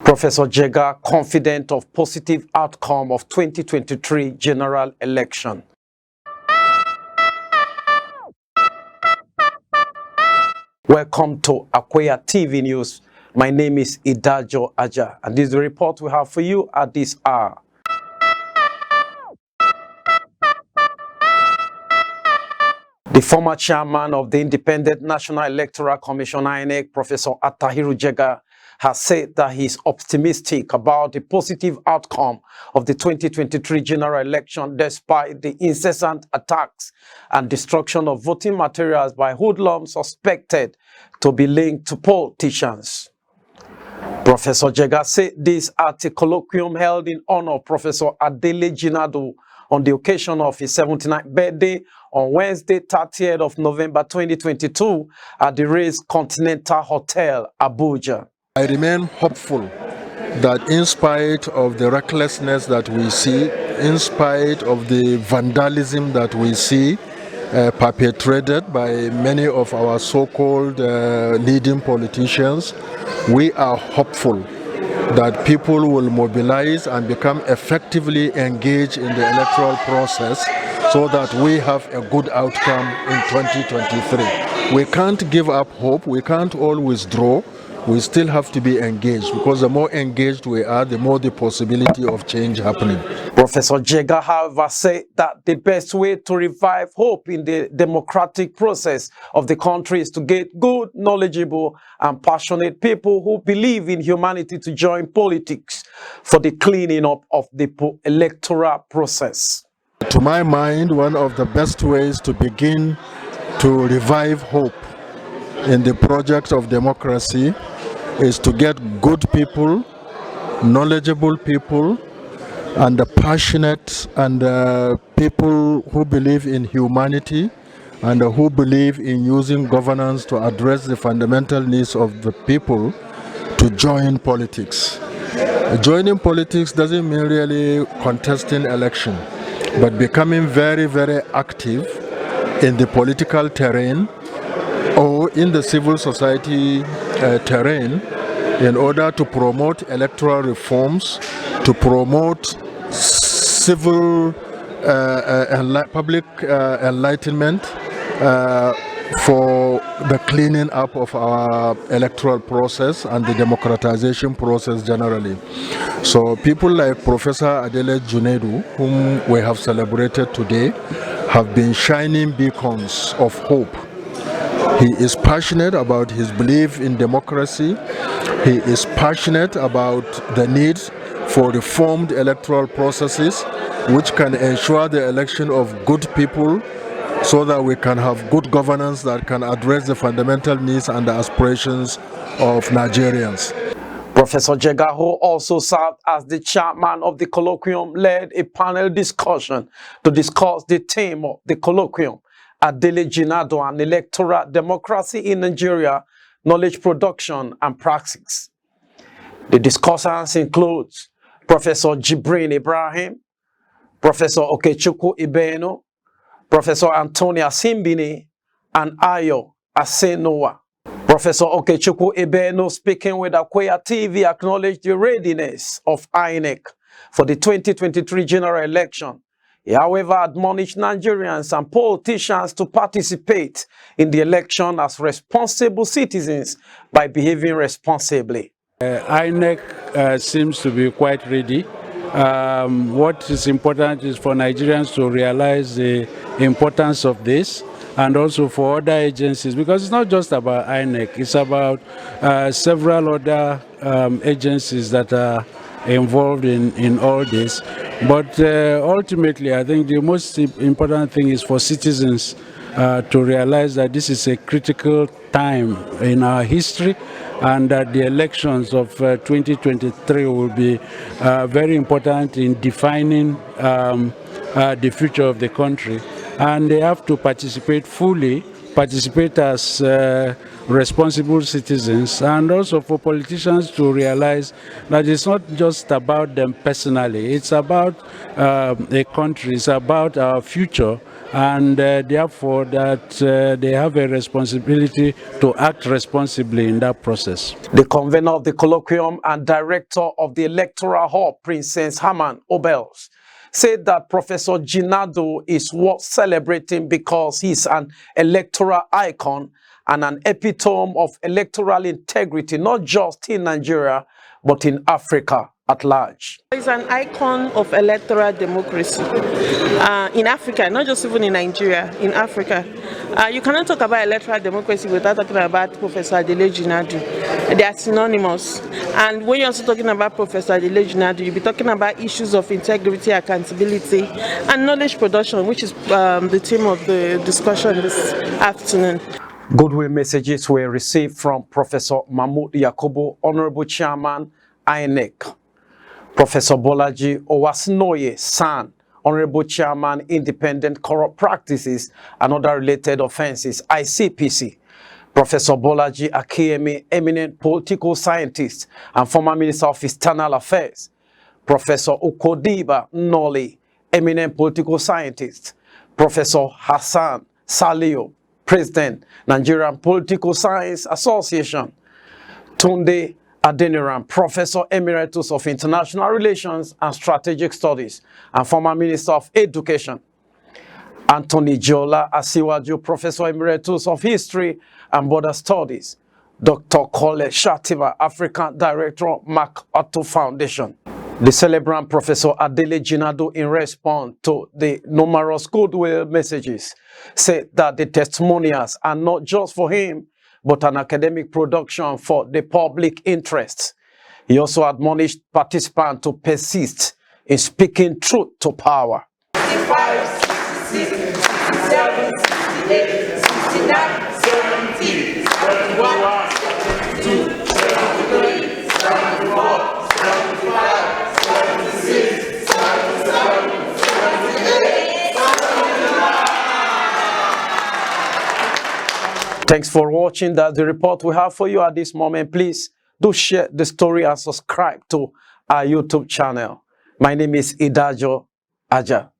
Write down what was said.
Professor Jega confident of positive outcome of 2023 general election. Welcome to Akweya TV News. My name is Idajo Aja, and this is the report we have for you at this hour. The former chairman of the Independent National Electoral Commission, INEC, Professor Attahiru Jega, has said that he is optimistic about the positive outcome of the 2023 general election despite the incessant attacks and destruction of voting materials by hoodlums suspected to be linked to politicians. Professor Jega said this at a colloquium held in honor of Professor Adele Jinadu on the occasion of his 79th birthday on Wednesday, 30th of November 2022 at the Reiz Continental Hotel, Abuja. I remain hopeful that in spite of the recklessness that we see, in spite of the vandalism that we see perpetrated by many of our so-called leading politicians, we are hopeful that people will mobilize and become effectively engaged in the electoral process so that we have a good outcome in 2023. We can't give up hope, we can't all withdraw. We still have to be engaged, because the more engaged we are, the more the possibility of change happening. Professor Jega, however, said that the best way to revive hope in the democratic process of the country is to get good, knowledgeable, and passionate people who believe in humanity to join politics for the cleaning up of the electoral process. To my mind, one of the best ways to begin to revive hope in the project of democracy is to get good people, knowledgeable people, and passionate and people who believe in humanity and who believe in using governance to address the fundamental needs of the people to join politics. Joining politics doesn't mean really contesting election, but becoming very, very active in the political terrain or in the civil society terrain in order to promote electoral reforms, to promote civil public enlightenment for the cleaning up of our electoral process and the democratization process generally. So people like Professor Adele Jinadu, whom we have celebrated today, have been shining beacons of hope. He is passionate about his belief in democracy. He is passionate about the need for reformed electoral processes which can ensure the election of good people so that we can have good governance that can address the fundamental needs and the aspirations of Nigerians. Professor Jega, who also served as the chairman of the colloquium, led a panel discussion to discuss the theme of the colloquium, Adele Jinadu and Electoral Democracy in Nigeria, Knowledge Production and Praxis. The discussants include Professor Jibrin Ibrahim, Professor Okechukwu Ibeno, Professor Antonia Simbini, and Ayo Asenowa. Professor Okechukwu Ibeno, speaking with Akweya TV, acknowledged the readiness of INEC for the 2023 general election. He, however, admonished Nigerians and politicians to participate in the election as responsible citizens by behaving responsibly. INEC seems to be quite ready. What is important is for Nigerians to realize the importance of this, and also for other agencies, because it's not just about INEC, it's about several other agencies that are involved in all this. But ultimately, I think the most important thing is for citizens to realize that this is a critical time in our history, and that the elections of 2023 will be very important in defining the future of the country. And they have to participate fully, participate as responsible citizens, and also for politicians to realize that it's not just about them personally, it's about a country, it's about our future, and therefore that they have a responsibility to act responsibly in that process. The convener of the colloquium and director of the Electoral Hall, Princess Haman Obels, said that Professor Jinadu is worth celebrating because he's an electoral icon and an epitome of electoral integrity, not just in Nigeria, but in Africa at large. He's an icon of electoral democracy in Africa, not just even in Nigeria, in Africa. You cannot talk about electoral democracy without talking about Professor Adele Jinadu. They are synonymous. And when you're also talking about Professor Adele Jinadu, you'll be talking about issues of integrity, accountability, and knowledge production, which is the theme of the discussion this afternoon. Goodwill messages were received from Professor Mahmoud Yakubu, Honorable Chairman, INEC. Professor Bolaji Owasnoye San, Honorable Chairman, Independent Corrupt Practices and Other Related Offences, ICPC. Professor Bolaji Akiyemi, eminent political scientist and former Minister of External Affairs. Professor Ukodiba Noli, eminent political scientist. Professor Hassan Salio, President, Nigerian Political Science Association. Tunde Adeniran, Professor Emeritus of International Relations and Strategic Studies and former Minister of Education. Anthony Jola Asiwaju, Professor Emeritus of History and Border Studies. Dr. Kole Shativa, African Director, MacArthur Foundation. The celebrant Professor Adele Jinadu, in response to the numerous goodwill messages, said that the testimonials are not just for him, but an academic production for the public interest. He also admonished participants to persist in speaking truth to power. 65, 66, 67, 68, 69, 70, 71, 72, 73, 74, 75, 76, 77, 78, 79. Thanks for watching. That's the report we have for you at this moment. Please do share the story and subscribe to our YouTube channel. My name is Idajo Aja.